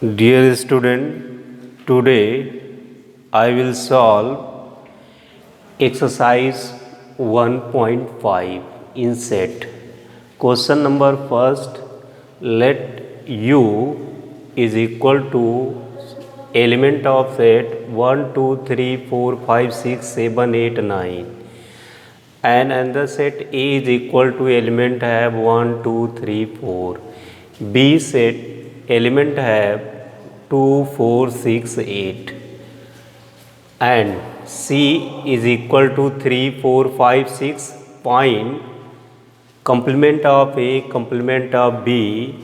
Dear student, today I will solve exercise 1.5 in set. Question number first, let U is equal to element of set 1, 2, 3, 4, 5, 6, 7, 8, 9 and another set A is equal to element have 1, 2, 3, 4. B set element have 2, 4, 6, 8 and C is equal to 3, 4, 5, 6. Find complement of A, complement of B,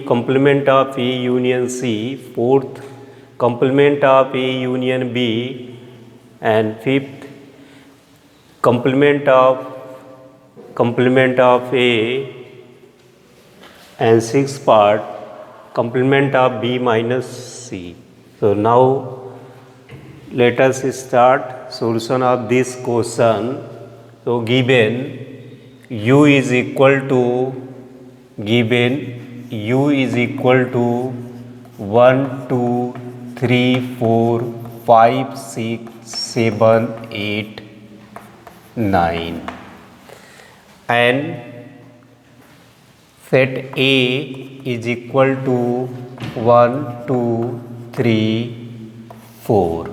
complement of A union C, fourth complement of A union B, and fifth complement of A, and sixth part complement of B minus C. So now let us start solution of this question. So given U is equal to 1, 2, 3, 4, 5, 6, 7, 8, 9 and set A is equal to 1, 2, 3, 4.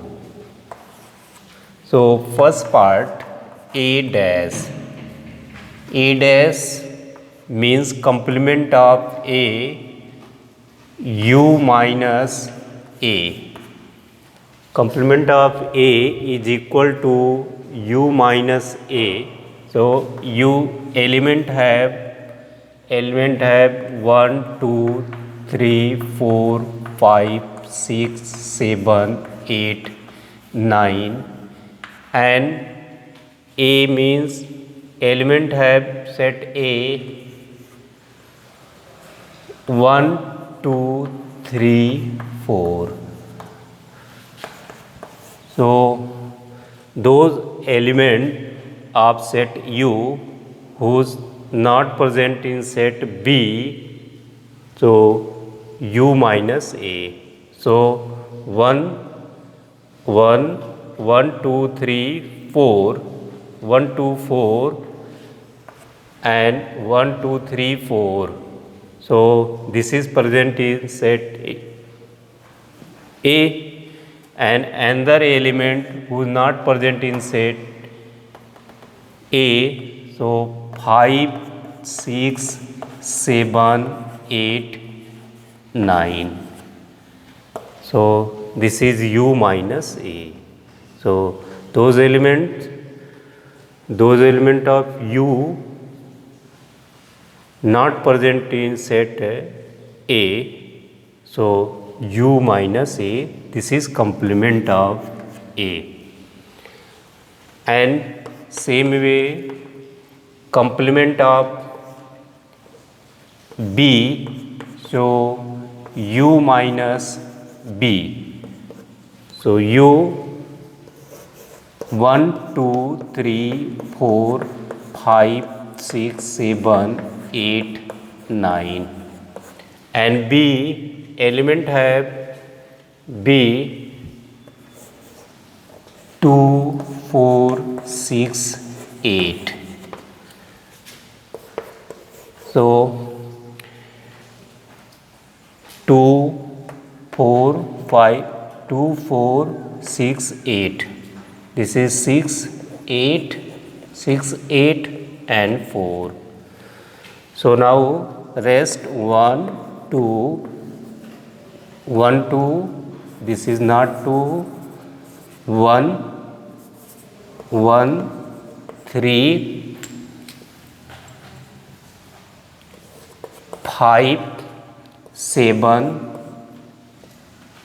So first part A dash. A dash means complement of A, U minus A. Complement of A is equal to U minus A. So U element have 1, 2, 3, 4, 5, 6, 7, 8, 9 and A means element have set A 1, 2, 3, 4. So those element of set U who's not present in set B, so U minus A. So 1, 1, 1, 2, 3, 4, 1, 2, 4 and 1, 2, 3, 4. So this is present in set A and another element who is not present in set A. So 5, 6, 7, 8, 9. So this is U minus A. So those element of U not present in set A. So U minus A, this is complement of A. And same way complement of B, so U minus B. So U 1, 2, 3, 4, 5, 6, 7, 8, 9 and B element have B 2, 4, 6, 8. So 2, 4, 5, 2, 4, 6, 8. This is 6, 8, 6, 8 and 4. So now rest 1, 2, 1, 2, this is not 2, 1, 1, 3, 5, 7,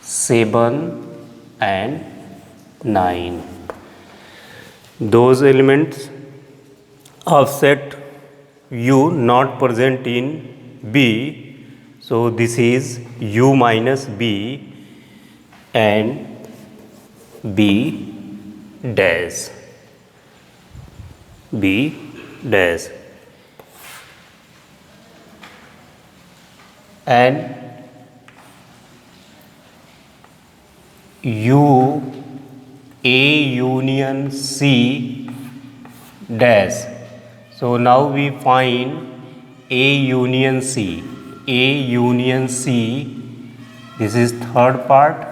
7 and 9. Those elements of set U not present in B. So this is U minus B and B dash. B dash. And U A union C dash. So now we find A union C. A union C, this is third part.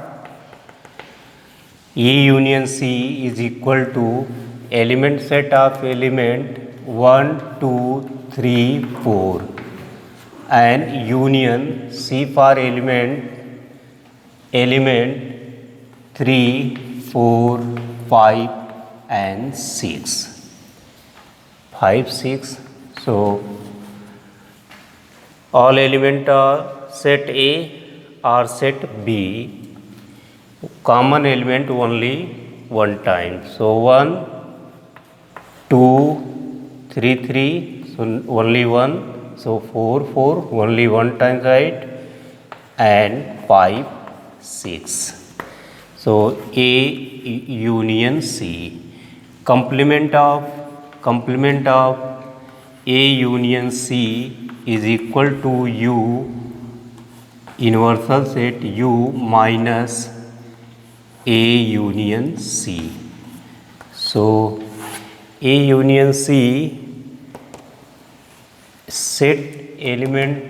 A union C is equal to element set of element 1, 2, 3, 4 and union C for element 3, 4, 5 and 6. 5, 6. So all element are set A or set B. Common element only one time. So 1, 2, 3, 3. So only 1. So 4, 4. Only one time, right? And 5, 6. So A union C. Complement of A union C is equal to U universal set U minus A union C. So A union C set element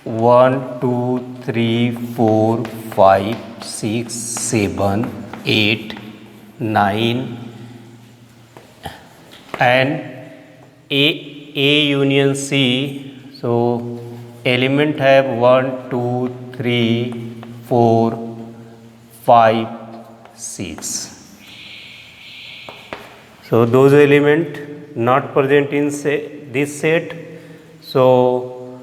1, 2, 3, 4, 5, 6, 7, 8, 9 and A union C. So element have 1, 2, 3, 4, 5, 6. So those element not present in this set. So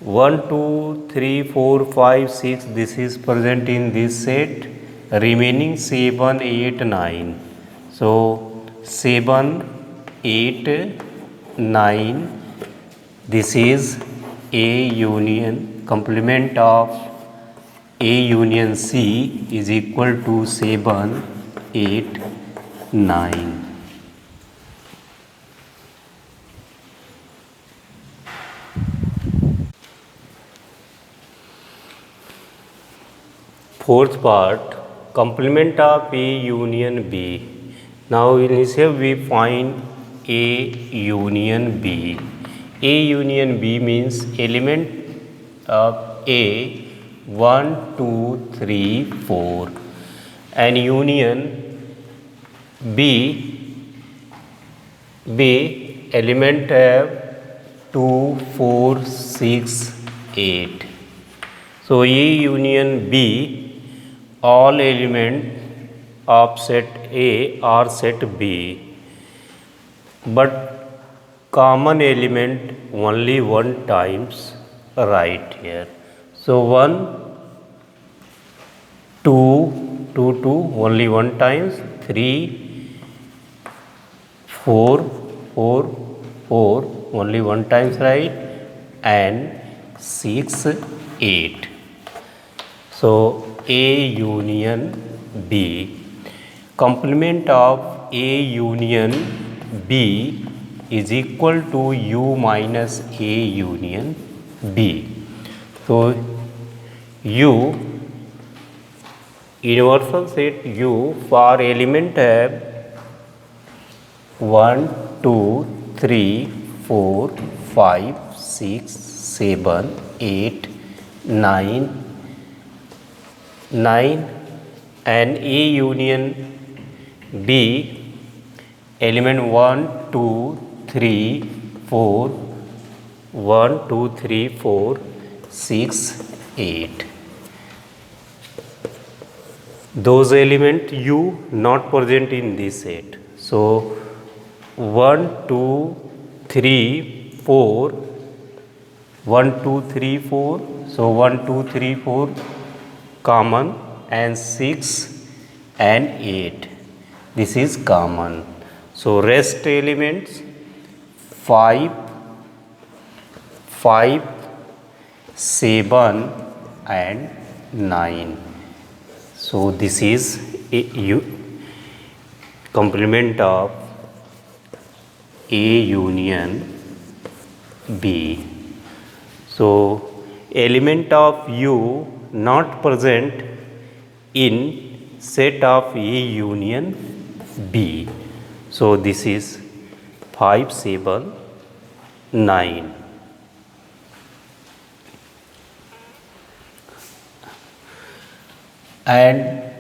1, 2, 3, 4, 5, 6 this is present in this set. Remaining 7, 8, 9. So 7, 8, 9 this is A union. Complement of A union C is equal to 7, 8, 9. Fourth part, complement of A union B. Now in here we find A union B. A union B means element of A 1, 2, 3, 4 and union B element have 2, 4, 6, 8. So A union B, all element of set A or set B, but common element only one times right here. So 1, 2, 2, 2 only one times, 3, 4, 4, 4 only one times, right? And 6, 8. So A union B. Complement of A union B is equal to U minus A union B. So U universal set U for element have 1, 2, 3, 4, 5, 6, 7, 8, 9 and A union B element 1, 2, 3, 4, 1, 2, 3, 4, 6, 8. Those element U not present in this set. So 1, 2, 3, 4, 1, 2, 3, 4. So 1, 2, 3, 4 common and 6 and 8. This is common. So rest elements 5, 7 and 9. So this is a complement of A union B. So element of U not present in set of A union B. So this is 5, 7, 9. And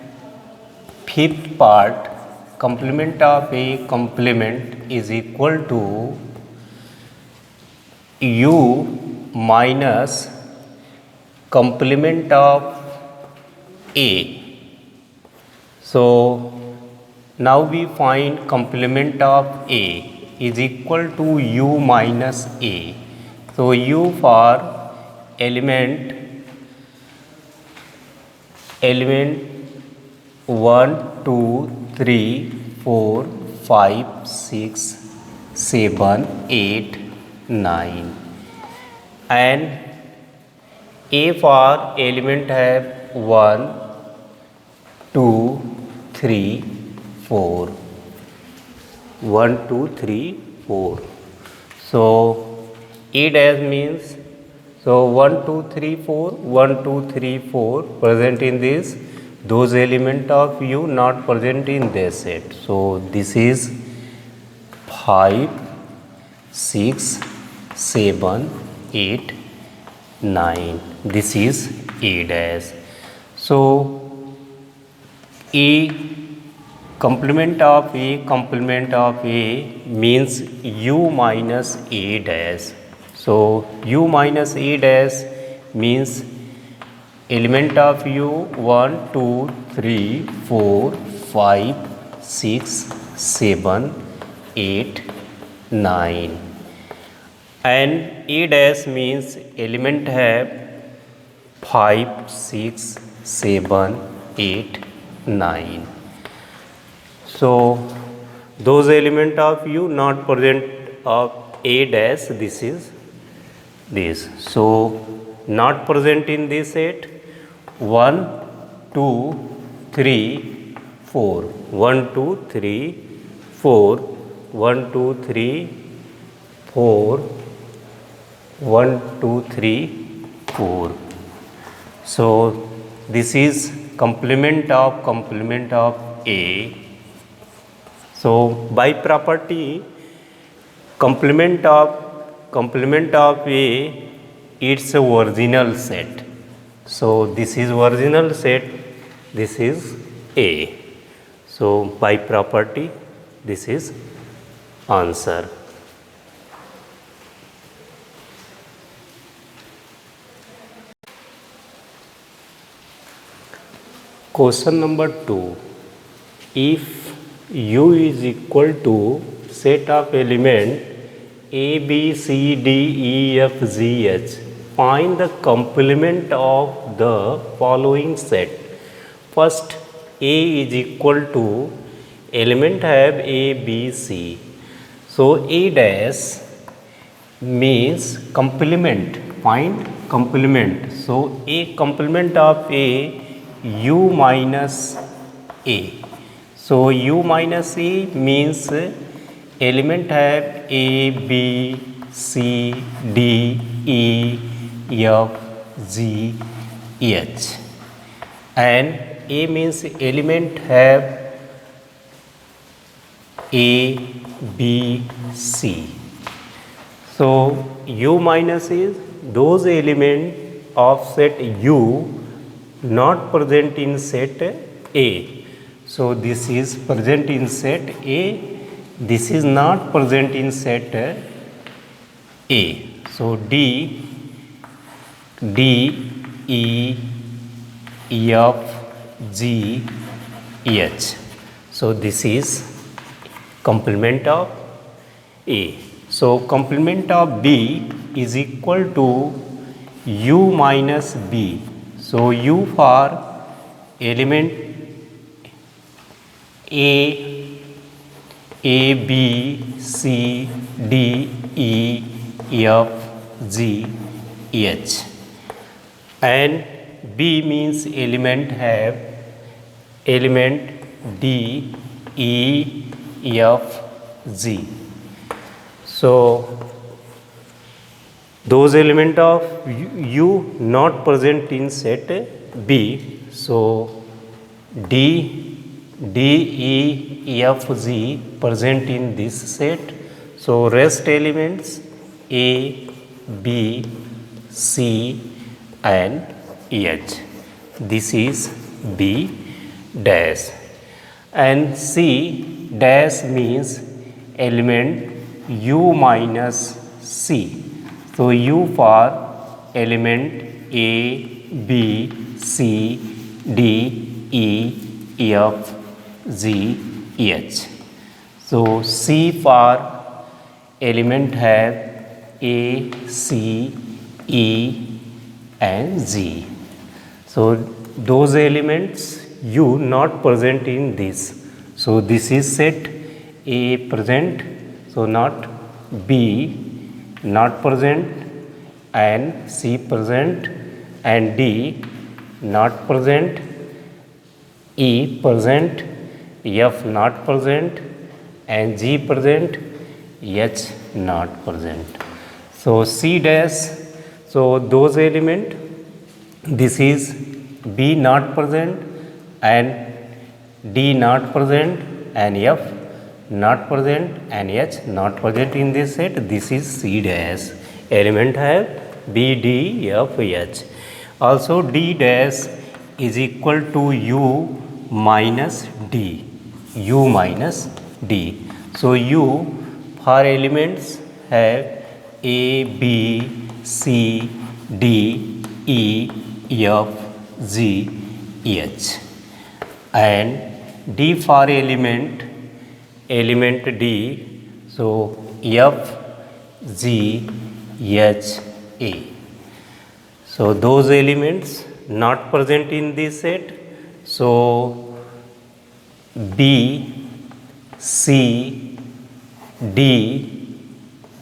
fifth part, complement of A complement is equal to U minus complement of A. So now we find complement of A is equal to U minus A. So U for element 1, 2, 3, 4, 5, 6, 7, 8, 9 and A for element have 1, 2, 3, 4. 1, 2, 3, 4. So A dash means, so 1, 2, 3, 4, 1, 2, 3, 4 present in this, those element of U not present in this set. So this is 5, 6, 7, 8, 9. This is A dash. So A complement of A means U minus A dash. So U minus A dash means element of U 1, 2, 3, 4, 5, 6, 7, 8, 9 and A dash means element have 5, 6, 7, 8, 9. So those element of U not present of A dash, this is this. So not present in this set 1, 2, 3, 4. 1, 2, 3, 4. 1, 2, 3, 4. 1, 2, 3, 4. So this is complement of A. So by property complement of A, it's a original set. So this is original set, this is A. So by property this is answer. Question number 2. If U is equal to set of element A, B, C, D, E, F, G, H, find the complement of the following set. First, A is equal to element have A, B, C. So A dash means complement, find complement. So A complement of A, U minus A. So U minus A means element have A, B, C, D, E, F, G, H and A means element have A, B, C. So U minus is those element of set U not present in set A. So this is present in set A, this is not present in set A. So D, E, F, G, H. So this is complement of A. So complement of B is equal to U minus B. So U for element A, B, C, D, E, F, G, H and B means element have element D, E, F, G. So those element of U not present in set B. So D, D, E, F, G present in this set. So rest elements A, B, C and H. This is B dash. And C dash means element U minus C. So U for element A, B, C, D, E, F, G, H. So C for element have A, C, E and G. So those elements U not present in this. So this is set A present, so not B not present, and C present, and D not present, E present, F not present, and G present, H not present. So C dash, so those element, this is B not present and D not present and F not present and H not present in this set. This is C dash. Element have B, D, F, H. Also D dash is equal to U minus D. U minus D. So U for elements have A, B, C, D, E, F, G, H. And D for element D, so F, G, H, A. So those elements not present in this set. So B, C, D,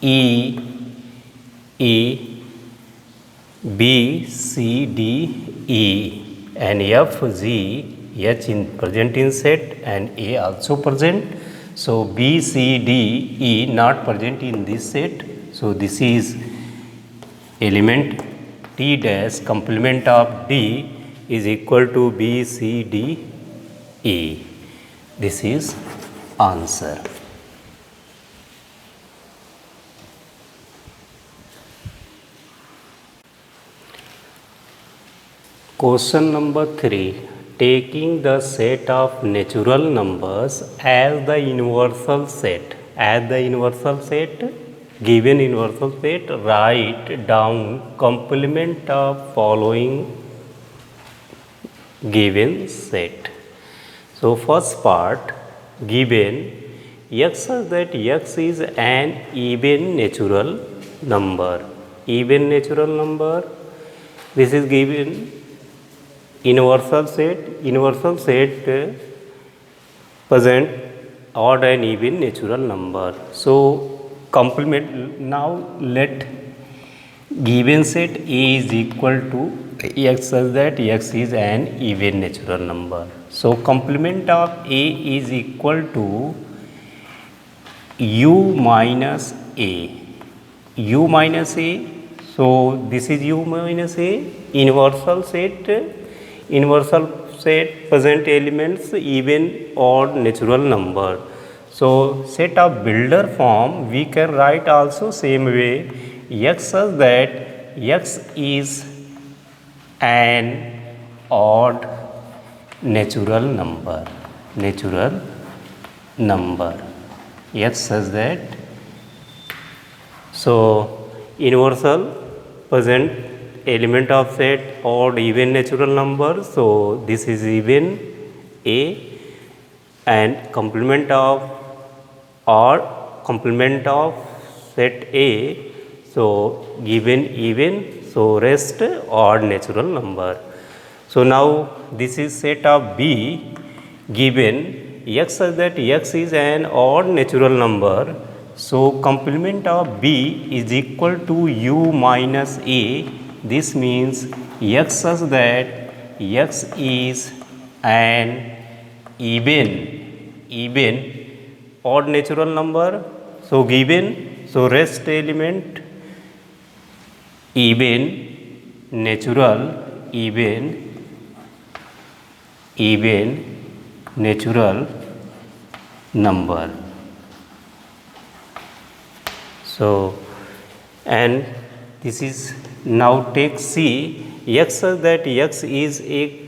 E, B, C, D, E and F, G, H in present in set and A also present. So B, C, D, E not present in this set. So this is element T dash complement of D is equal to B, C, D, E. This is answer. Question number 3. Taking the set of natural numbers as the universal set. As the universal set, given universal set, write down complement of following given set. So first part, given x such that x is an even natural number. Even natural number, this is given universal set present odd and even natural number. So complement, now let given set A is equal to x such that x is an even natural number. So complement of A is equal to U minus A. U minus A, so this is U minus A, universal set present elements even odd natural number. So set of builder form we can write also same way, x such that x is an odd natural number, x such that, so universal present element of set odd even natural number. So this is even A, and complement of set A, so given even, so rest odd natural number. So now this is set of B, given x such that x is an odd natural number. So complement of B is equal to U minus A. This means x such that x is an even odd natural number. So given, so rest element even even natural number. So, and this is now take C, x such that x is a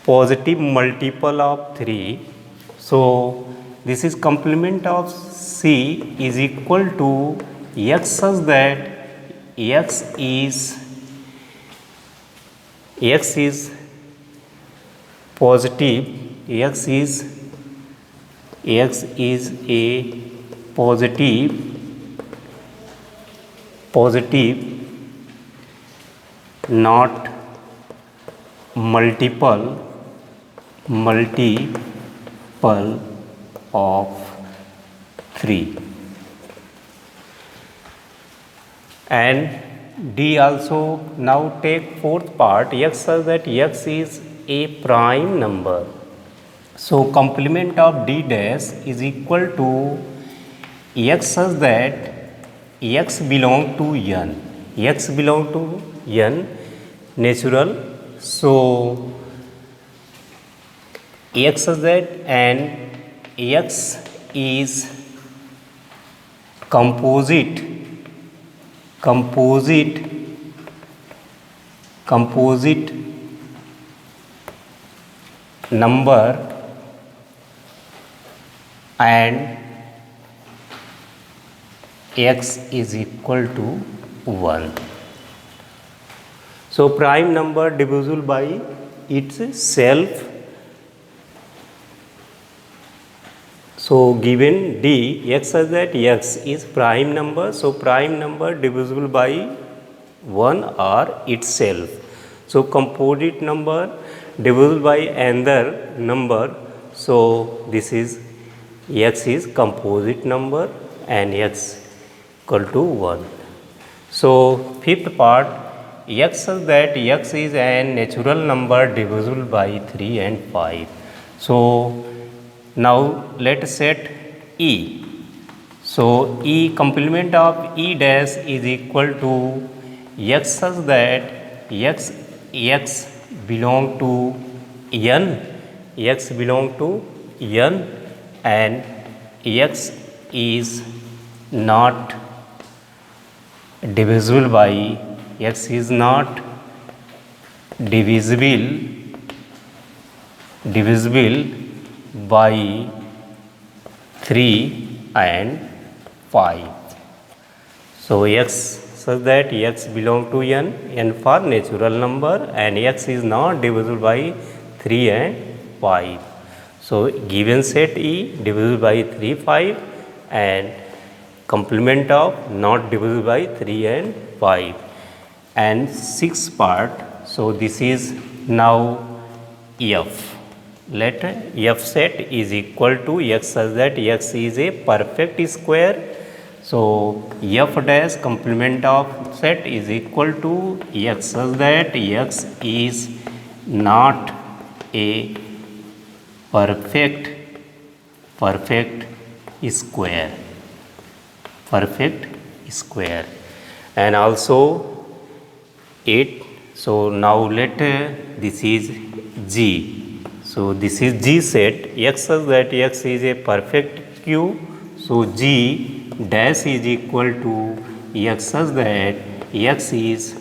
positive multiple of 3. So, this is complement of C is equal to x such that x is positive, x is a positive not multiple of 3. And D also, now take fourth part, x such that x is a prime number. So complement of D dash is equal to x such that x belong to n. X belong to n natural. So x such that and x is composite number and x is equal to 1. So prime number divisible by itself. So given D, x such that x is prime number, so prime number divisible by 1 or itself. So composite number divisible by another number, so this is x is composite number and x equal to 1. So fifth part, x such that x is an natural number divisible by 3 and 5. So now let us set E. So E complement of E dash is equal to x such that x belong to n, and x is not divisible by by 3 and 5. So x such that x belong to n for natural number and x is not divisible by 3 and 5. So given set E divisible by 3, 5 and complement of not divisible by 3 and 5. And sixth part, so this is now F. Let F set is equal to x such that x is a perfect square. So F dash complement of set is equal to x such that x is not a perfect square. And also 8. So now let this is G. So this is G set, x such that x is a perfect Q. So G dash is equal to x such that x is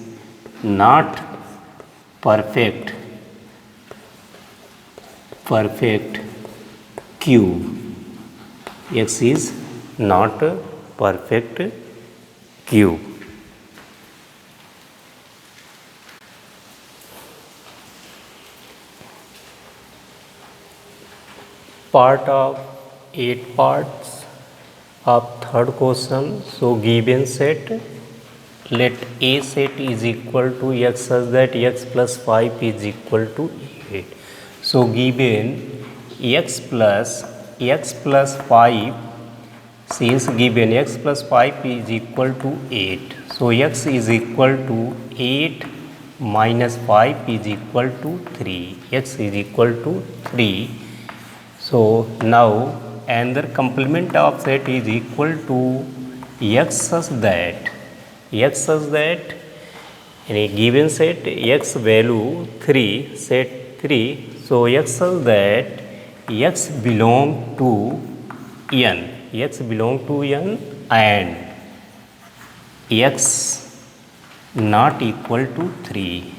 not perfect Q. X is not perfect Q. Part of 8 parts of third question. So given set, let A set is equal to x such that x plus 5 is equal to 8. So given x plus 5, since given x plus 5 is equal to 8, so x is equal to 8 minus 5 is equal to 3. X is equal to 3. So now another complement of set is equal to x such that in a given set x value 3, set 3, So x says that x belong to n. X belong to n and x not equal to 3.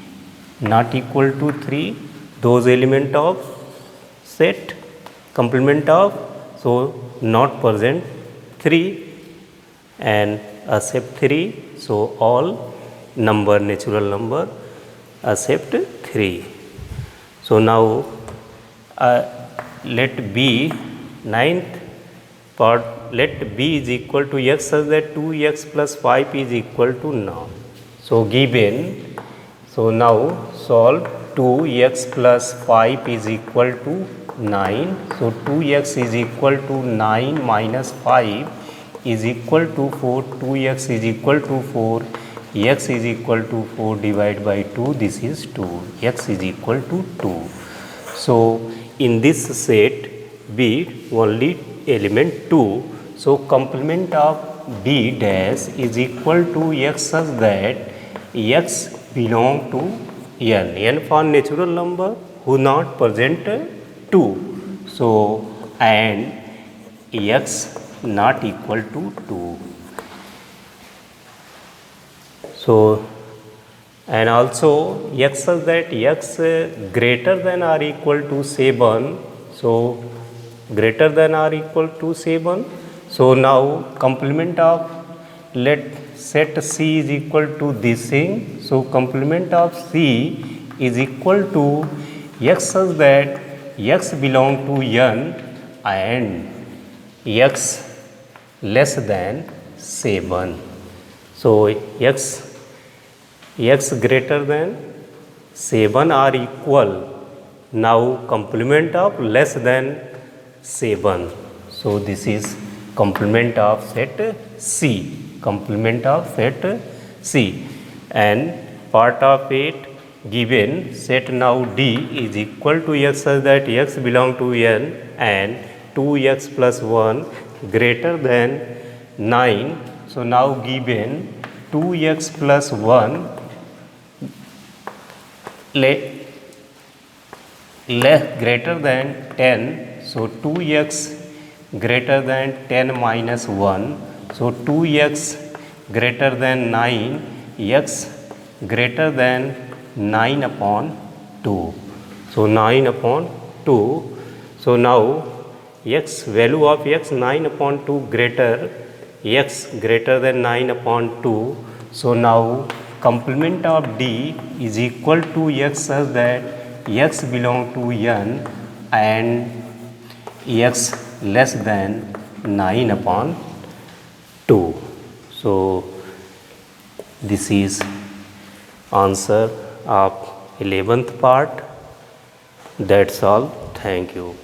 Not equal to 3. Those element of set complement of, so not present 3 and accept 3. So all number, natural number, accept 3. So now let b, ninth part, let b is equal to x such that 2x plus 5 is equal to 9. So given, so now solve 2x plus 5 is equal to 9. So 2x is equal to 9 minus 5 is equal to 4. 2x is equal to 4. X is equal to 4 divided by 2. This is 2. X is equal to 2. So in this set B only element 2. So complement of B dash is equal to x such that x belong to n. N for natural number who not present 2. So and x not equal to 2. So and also x such that x greater than or equal to 7. So greater than or equal to 7. So now complement of, let set C is equal to this thing. So complement of C is equal to x such that x belong to n and x less than 7. So x greater than 7 are equal. Now complement of less than 7. So this is complement of set C. Complement of set C. And part of it given set now D is equal to x such that x belong to n and 2x plus 1 greater than 9. So now given 2x plus 1 greater than 10. So 2x greater than 10 minus 1. So 2x greater than 9, x greater than 9 upon 2. So 9 upon 2. So now x value of x 9 upon 2 greater, x greater than 9 upon 2. So now complement of D is equal to x such that x belong to n and x less than 9 upon 2. So this is answer of 11th part. That's all. Thank you.